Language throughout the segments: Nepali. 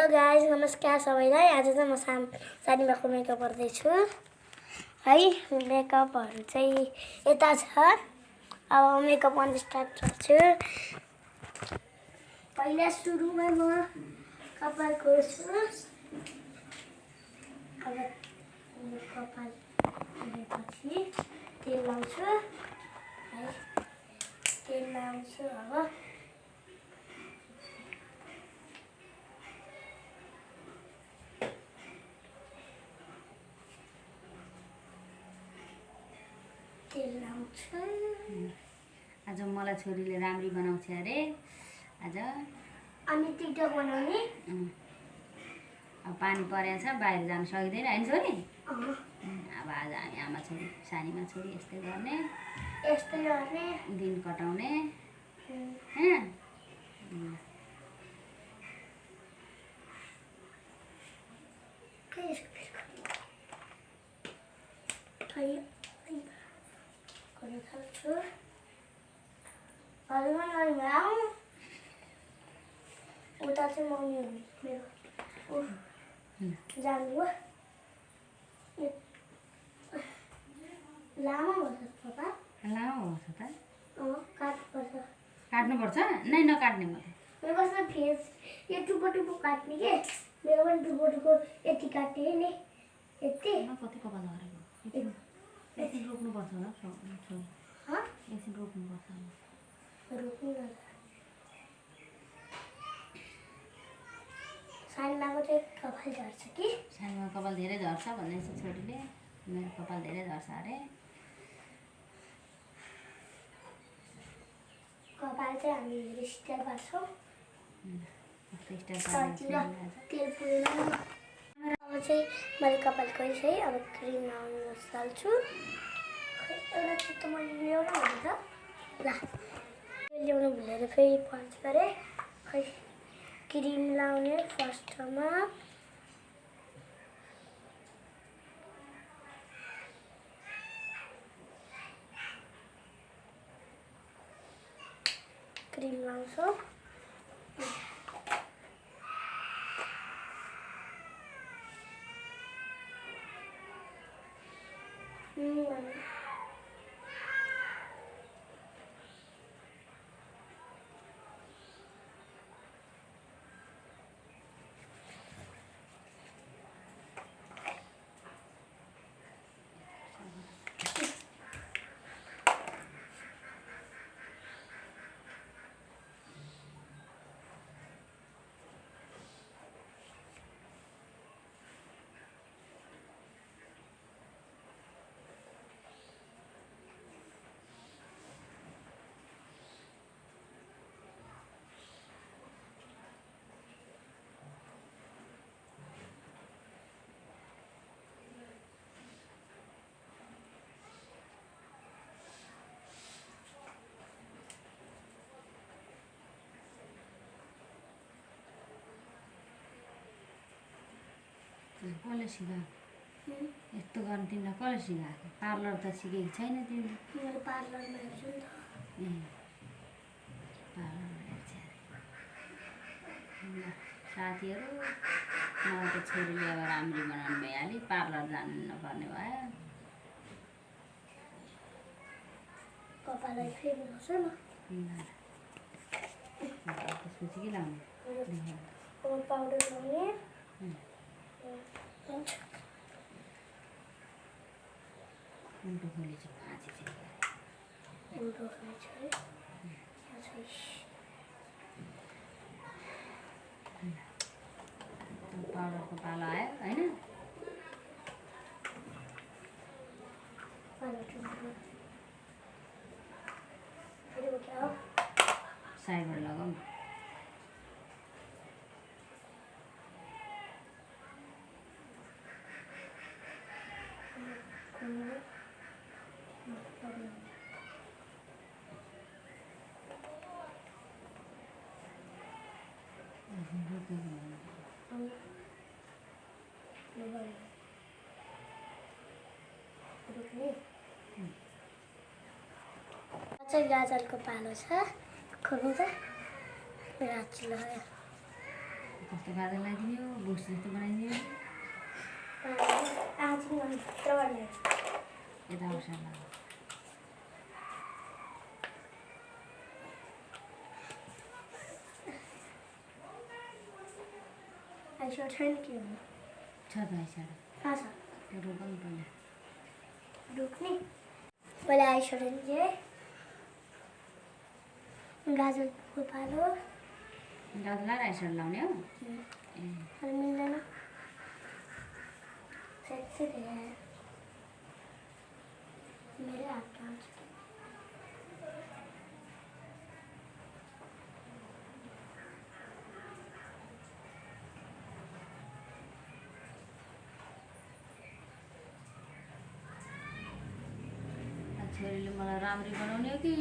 गाइज नमस्कार सबैलाई। आज चाहिँ म सानीमाको मेकअप गर्दैछु है। मेकअपहरू चाहिँ यता छ। अब मेकअप गर्न स्टार्ट गर्छु। पहिला सुरुमा म कपाल खोल्छु। अब कपाल खोलेपछि तेल लाउँछु है। तेल लाउँछु। अब आज मलाई छोरीले राम्री बनाउँछ अरे। आज अनि टिकटक बनाउने। अब पानी परेछ, बाहिर जान सकिँदैन हैन छोरी? अब आज हामी आमा छोरी, सानीमा छोरी यस्तै गर्ने दिन कटाउने हैन? उता चाहिँ मम्मी हुने मेरो जानु लामो भन्छ पप्पा। लामो भन्छ त? काट्नुपर्छ। नै नकाट्ने म त। मेरो कस्तो फेस यो टुप्पो टुप्पो काट्ने के। मेरो पनि टुप्पो टुप्पो यति काट्ने नि यति। कति कपाल गरेको एकछिन रोक्नुपर्छ होला छोरी। एकछिन रोक्नुपर्छ होला। रोक्नु न। सानीमाको चाहिँ कपाल झर्छ कि? सानीमा कपाल धेरै झर्छ भन्दैछ छोरीले। मेरो कपाल धेरै झर्छ अरे। कपाल चाहिँ हामी हेयर स्टाइल पार्छौँ। तेल पुरेर अब चाहिँ मैले कपाल खोइस है। अब क्रिम लाउनु थाल्छु। एउटा चित्त मैले ल्याउनु हुन्छ ल। ल्याउनु भुलेर फेरि पन्च गरेँ खै। क्रिम लाउने फर्स्टमा क्रिम लाउँछु। कसले सिकाएको यस्तो गर्नु? तिमीलाई कसले सिकाएको? पार्लर त सिकेको छैन तिमीले? मेरो पार्लरमा हेर्छु नि त। ए पार्लरमा हेर्छ अरे। ल साथीहरू, मलाई त छोरीले अब राम्री बनाउनु भइहाल्यो। पार्लर जानु नपर्ने भयो। कपाललाई फेरि लाउँछु न। त्यसपछि के लाउने? अब पाउडर लाउने। उल्टो खोलेछ भाँची चाहिँ। उल्टो खोलेछ है। पाउडरको पालो आयो होइन? साइडबाट लगाऊ। चाहिँ गाजरको पालो छ। खोल्नु त राची लगायो। कस्तो गाजर लगाइदिने हो बुस्ट जस्तो बनाइदिने हो आज भित्र भन्ने यता मसला आइसो छैन के हो छ त आइसकेको कहाँ छ त्यो रोप्नु पर्ने रुक्ने पहिला आइसो चाहिँ गाजरको पालो गाजर लाएर आइसकेर लाउने हो ए अनि मिल्दैन सेक्सी दिए मेरे हाथ काम छोरीले मलाई राम्ररी बनाउने हो कि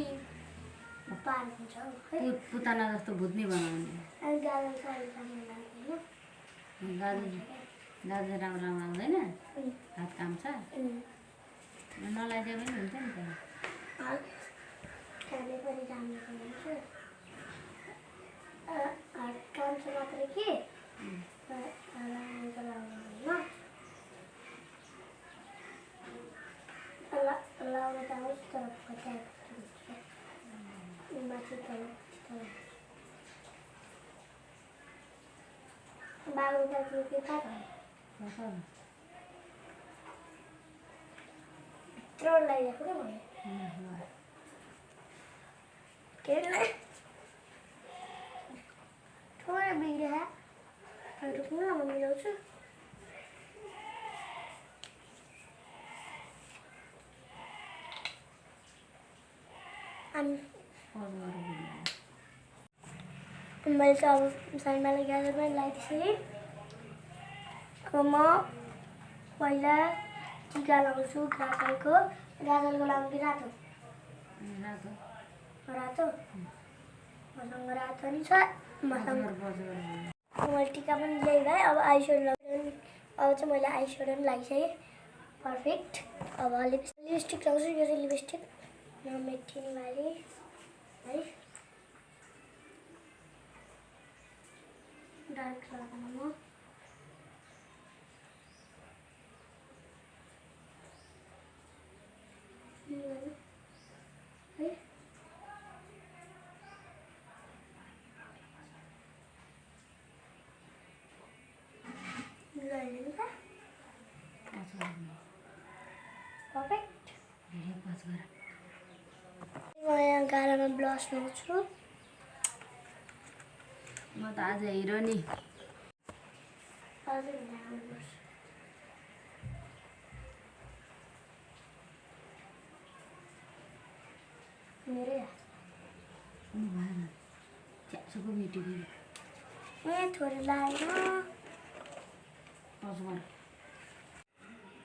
पार हुन्छ है पुताना जस्तो भुत्नी बनाउने अनि गाजर चाहिँ राम्रो लाग्दैन गाजर गाजर राम्रो राम्रो आउँदैन हात काम छ नलाइदिए पनि हुन्छ नि त खाने पनि राम्रो हुन्छ हात काम छ मात्रै के लाउनु त आउँछ तर कतै माथि तल बाबु दाजु के कहाँ भयो भित्र लगाइदिएको क्या मैले के अरे थोरै बिग्रियो रुक्नु न म मिलाउँछु मैले चाहिँ अब साइमालाई गाजर पनि लगाइदिएँ म पहिला टिका लगाउँछु गाजरको लाउनु कि रातो रातो मसँग रातो नि छ मसँग मैले टिका पनि ल्याइभएँ अब आइस्याडो लगाउनु अब चाहिँ मैले आइस्याडो पनि लगाइसकेँ पर्फेक्ट अब लिपस्टिक लगाउँछु यो चाहिँ लिपस्टिक मेटिनी वाली है डार्क लगाउनु म है पर्फेक्ट म यहाँ गालामा ब्लस लाउँछु म त आज हिरो नि मेरै च्यासोको मेटिदिनु ए थोरै लाग्यो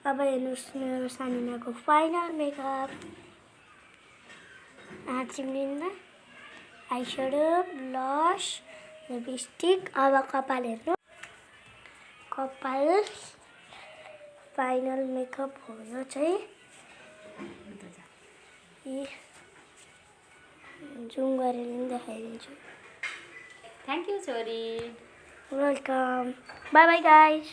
अब हेर्नुहोस् मेरो सानिमाको फाइनल मेकअप चिम्लिँदा आइस्याडो ब्लस लिपस्टिक अब कपाल हेर्नु कपाल फाइनल मेकअप हो यो चाहिँ जुम गरेर पनि देखाइदिन्छु थ्याङ्क यू छोरी वेलकम बाई बाई गाइस